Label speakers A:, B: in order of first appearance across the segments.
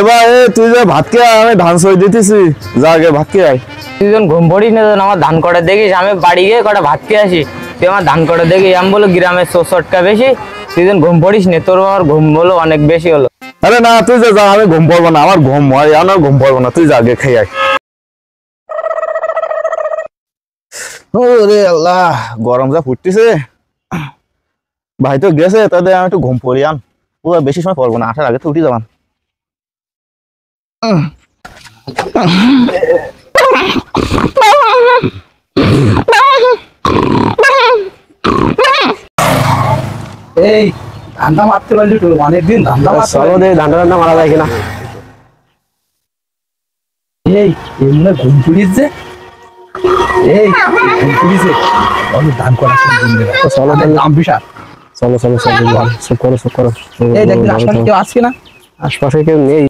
A: এবার তুই যে ভাত খেয়ে আমি ধান সই দিতেছি, যা আগে ভাত খেয়ে আয়।
B: তুই যখন ঘুম পড়িস না তখন আমার ধান কটা দেখিস, আমি বাড়ি গিয়ে কটা ভাত খেয়ে আসি, তুই আমার ধান কটা দেখি আমি বলো গ্রামের চটকা বেশি, তুই যখন ঘুম পড়িস না তোর আমার ঘুম বলো অনেক বেশি হলো।
A: আরে না তুই যে যা, আমি ঘুম পড়বো না, আমার ঘুম হয়, আমার ঘুম পড়বো না, তুই যা আগে খেয়ে আয়। ওরে আল্লাহ, গরম যা ফুটতেছে। ভাই তো গেছে, তাদের আমি একটু ঘুম পড়ি আন, ও বেশি সময় পড়বো না, আসার আগে তো উঠি যাবান।
C: এই ধান্দা মারতে পারলি তো অনেকদিন ধান্দা মারতে
A: চলো দে, ধান্ডা ধান্ডা মারা যায় কিনা।
C: এই এমনি ঘুম পুড়িস যে, এই ঘুম পুড়িছে অনেক ধান করা
A: চলো
C: দাম বিশাল।
A: চলো চলো চলো, সব করো সব করো।
C: এই দেখ আশপাশে কেউ আসছে না?
A: আশপাশে কেউ নেই।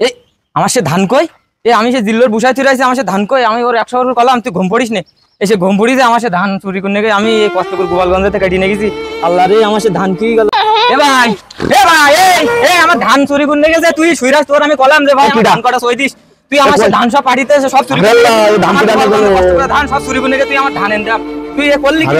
B: এই আমার সে ধান কই, এই আমি সে দিল্লোর বুসায় চুরে আছি, আমার সে ধান কই, আমি ওর 100 বার কলাম তুই ঘুম পড়িস নে, এসে ঘুম পড়িস আমার সে ধান চুরি করে নিয়ে আমি এই কষ্ট করে গোপালগঞ্জ থেকে কেটে নিয়ে গেছি। আল্লাহ রে আমার সে ধান কি গেল। এ ভাই এই আমার ধান চুরি করে নিয়ে গেছে, তুই শুইরাস, তোর আমি কলাম যে ভাই আমার ধান কটা সই দিস, তুই আমার সে ধান সব পাঠিতে সব চুরি করে ধান সব চুরি করে নিয়ে তুই আমার ধান এনে তুই এ করলি কি,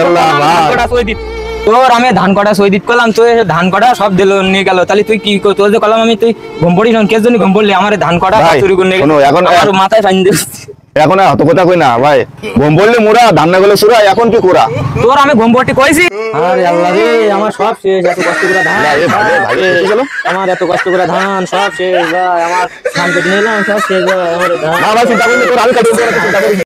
B: ধান কটা সই দিস তোর, আমি ধান কটা সই দিত করলাম, তুই ধান কটা সব দিল নিয়ে গেল, তাহলে তুই কি তোর যে কলাম আমি তুই ঘুম পড়িস না, কে জন্য ঘুম পড়লি, আমার ধান কটা চুরি করে নিয়ে গেল, এখন মাথায় ফাইন দিস।
A: এখন অত কথা কই না ভাই, ঘুম পড়লে মোরা, ধান না গেলে সুরা, এখন কি করা
B: তোর আমি ঘুম পড়তে কইছি। আরে আল্লাহ রে আমার সব শেষ, এত কষ্ট করে ধান, আমার এত কষ্ট করে ধান সব শেষ ভাই, আমার ধান কেটে নিলাম সব শেষ ভাই, আমার ধান।
A: চিন্তা করলে তোর আমি কাটিয়ে